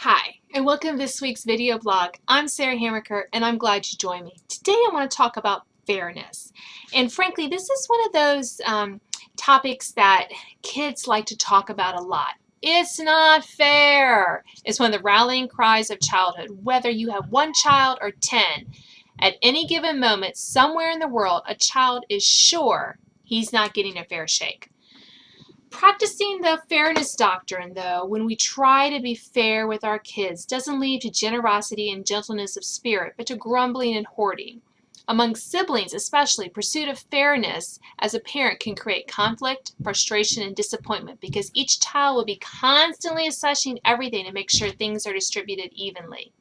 Hi, and welcome to this week's video blog. I'm Sarah Hammaker, and I'm glad you joined me. Today I want to talk about fairness. And frankly, this is one of those topics that kids like to talk about a lot. It's not fair. It's one of the rallying cries of childhood. Whether you have one child or 10, at any given moment, somewhere in the world, a child is sure he's not getting a fair shake. Practicing the fairness doctrine, though, when we try to be fair with our kids, doesn't lead to generosity and gentleness of spirit, but to grumbling and hoarding. Among siblings, especially, pursuit of fairness as a parent can create conflict, frustration, and disappointment because each child will be constantly assessing everything to make sure things are distributed evenly.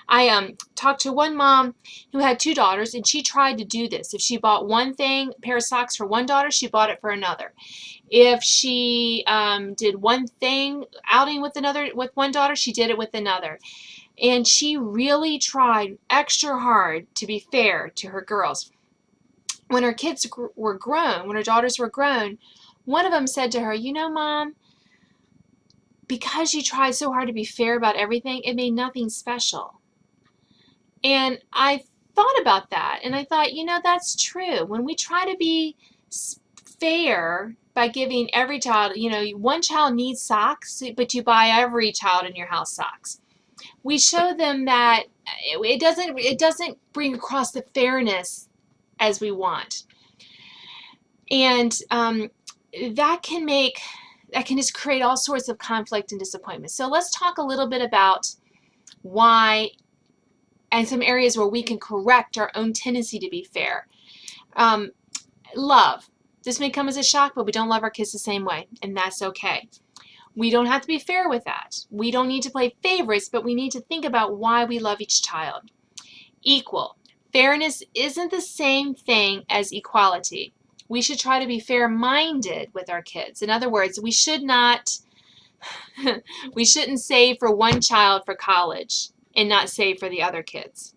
I talked to one mom who had two daughters, and she tried to do this. If she bought one pair of socks for one daughter, she bought it for another. If she did one thing outing with one daughter, she did it with another. And she really tried extra hard to be fair to her girls. When her kids were grown, when her daughters were grown, one of them said to her, "You know, Mom, because you tried so hard to be fair about everything, it made nothing special." And I thought about that, and I thought, that's true. When we try to be fair by giving every child, one child needs socks, but you buy every child in your house socks. We show them that it doesn't bring across the fairness as we want. And that can just create all sorts of conflict and disappointment. So let's talk a little bit about why and some areas where we can correct our own tendency to be fair. Love. This may come as a shock, but we don't love our kids the same way, and that's okay. We don't have to be fair with that. We don't need to play favorites, but we need to think about why we love each child. Equal. Fairness isn't the same thing as equality. We should try to be fair-minded with our kids. In other words, we shouldn't save for one child for college and not save for the other kids.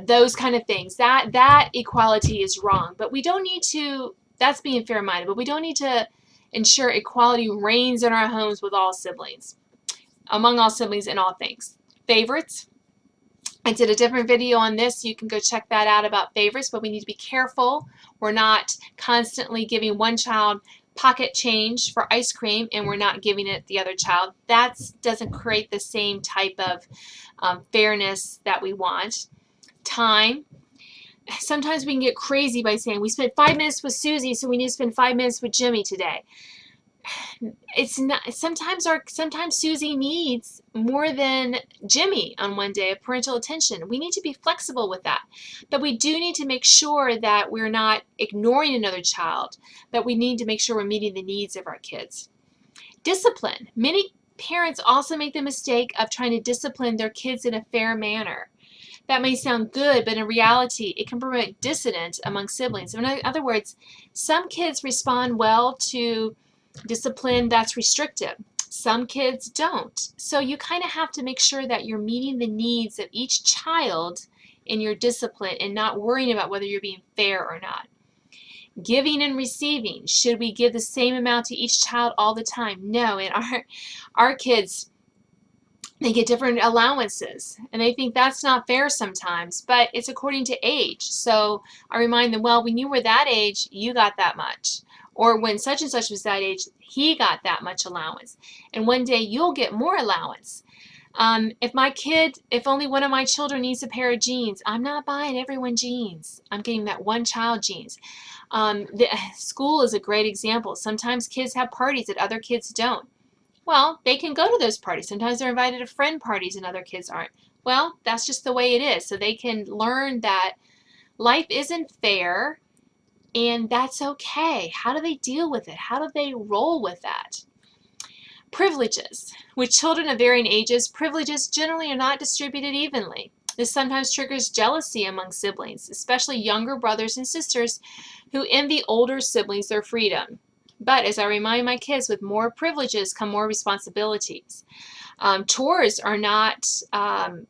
Those kind of things. That equality is wrong. But we don't need to, that's being fair-minded, but we don't need to ensure equality reigns in our homes with all siblings, among all siblings in all things. Favorites. I did a different video on this. You can go check that out about favorites, but we need to be careful. We're not constantly giving one child pocket change for ice cream and we're not giving it the other child. That doesn't create the same type of fairness that we want. Time. Sometimes we can get crazy by saying we spent 5 minutes with Susie, so we need to spend 5 minutes with Jimmy today. It's not. Sometimes Susie needs more than Jimmy on one day of parental attention. We need to be flexible with that, but we do need to make sure that we're not ignoring another child, that we need to make sure we're meeting the needs of our kids. Discipline. Many parents also make the mistake of trying to discipline their kids in a fair manner. That may sound good, but in reality, it can promote dissonance among siblings. In other words, some kids respond well to discipline that's restrictive. Some kids don't. So you kind of have to make sure that you're meeting the needs of each child in your discipline and not worrying about whether you're being fair or not. Giving and receiving. Should we give the same amount to each child all the time? No. And our kids, they get different allowances, and they think that's not fair sometimes, but it's according to age. So I remind them, well, when you were that age, you got that much. Or when such and such was that age, he got that much allowance. And one day you'll get more allowance. If only one of my children needs a pair of jeans, I'm not buying everyone jeans. I'm getting that one child jeans. School is a great example. Sometimes kids have parties that other kids don't. Well, they can go to those parties. Sometimes they're invited to friend parties and other kids aren't. Well, that's just the way it is. So they can learn that life isn't fair, and that's okay. How do they deal with it? How do they roll with that? Privileges. With children of varying ages, privileges generally are not distributed evenly. This sometimes triggers jealousy among siblings, especially younger brothers and sisters who envy older siblings their freedom. But as I remind my kids, with more privileges come more responsibilities. Chores are not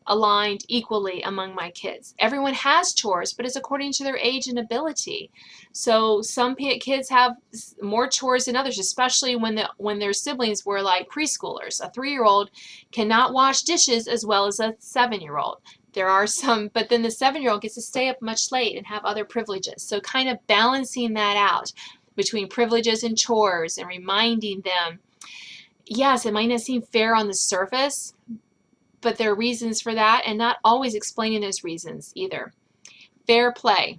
aligned equally among my kids. Everyone has chores, but it's according to their age and ability. So some kids have more chores than others, especially when their siblings were like preschoolers. A 3-year-old cannot wash dishes as well as a 7-year-old. There are some, but then the 7-year-old gets to stay up much late and have other privileges. So kind of balancing that out between privileges and chores and reminding them, yes, it might not seem fair on the surface, but there are reasons for that, and not always explaining those reasons either. Fair play.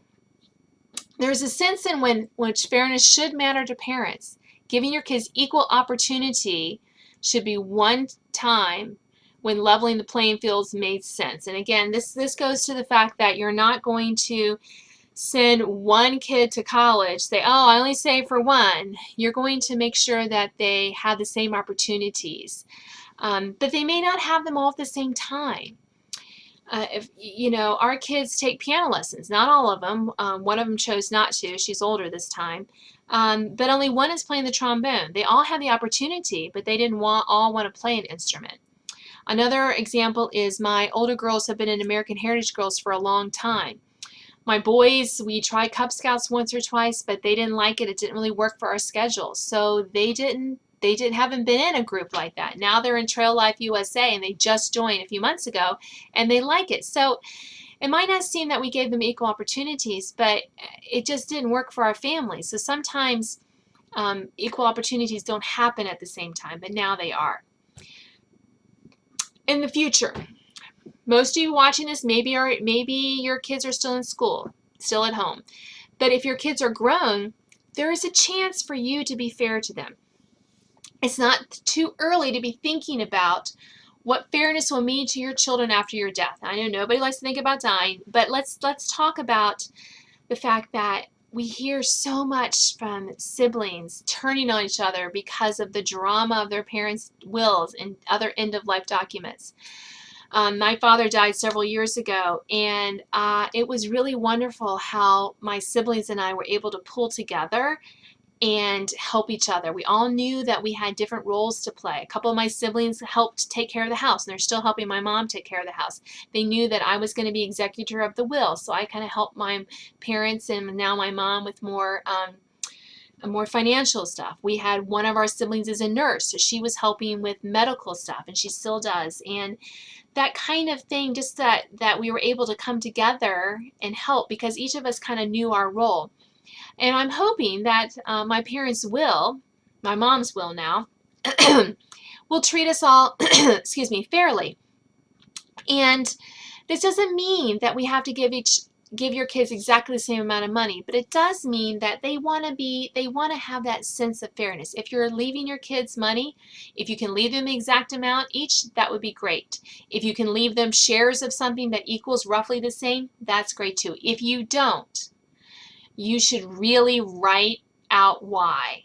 There's a sense in which fairness should matter to parents. Giving your kids equal opportunity should be one time when leveling the playing fields made sense. And again, this goes to the fact that you're not going to send one kid to college, say, oh, I only save for one. You're going to make sure that they have the same opportunities. But they may not have them all at the same time. If you know, our kids take piano lessons, not all of them. One of them chose not to. She's older this time. But only one is playing the trombone. They all have the opportunity, but they didn't all want to play an instrument. Another example is my older girls have been in American Heritage Girls for a long time. My boys, we tried Cub Scouts once or twice, but they didn't like it. It didn't really work for our schedule. So haven't been in a group like that. Now they're in Trail Life USA, and they just joined a few months ago, and they like it. So it might not seem that we gave them equal opportunities, but it just didn't work for our family. So sometimes equal opportunities don't happen at the same time, but now they are. In the future, most of you watching this maybe your kids are still in school, still at home. But if your kids are grown, there is a chance for you to be fair to them. It's not too early to be thinking about what fairness will mean to your children after your death. I know nobody likes to think about dying, but let's talk about the fact that we hear so much from siblings turning on each other because of the drama of their parents' wills and other end-of-life documents. My father died several years ago, and it was really wonderful how my siblings and I were able to pull together and help each other. We all knew that we had different roles to play. A couple of my siblings helped take care of the house, and they're still helping my mom take care of the house. They knew that I was going to be executor of the will, so I kind of helped my parents and now my mom with more financial stuff. We had one of our siblings is a nurse, so she was helping with medical stuff, and she still does. And that kind of thing, just that we were able to come together and help because each of us kind of knew our role. And I'm hoping that my parents' will, my mom's will now, will treat us all, excuse me, fairly. And this doesn't mean that we have to give your kids exactly the same amount of money, but it does mean that they want to have that sense of fairness. If you're leaving your kids money, if you can leave them the exact amount each, that would be great. If you can leave them shares of something that equals roughly the same, that's great too. If you don't, you should really write out why.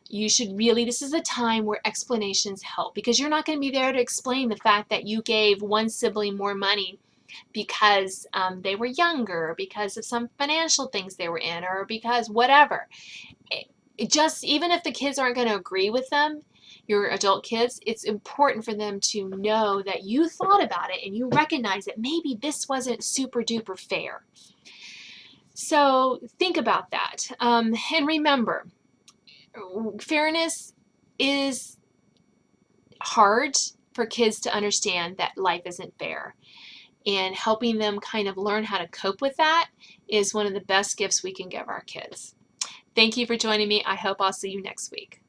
You should really, this is a time where explanations help, because you're not going to be there to explain the fact that you gave one sibling more money because they were younger, or because of some financial things they were in, or because whatever. Even if the kids aren't going to agree with them, your adult kids, it's important for them to know that you thought about it and you recognize that maybe this wasn't super duper fair. So think about that. And remember, fairness is hard for kids to understand, that life isn't fair. And helping them kind of learn how to cope with that is one of the best gifts we can give our kids. Thank you for joining me. I hope I'll see you next week.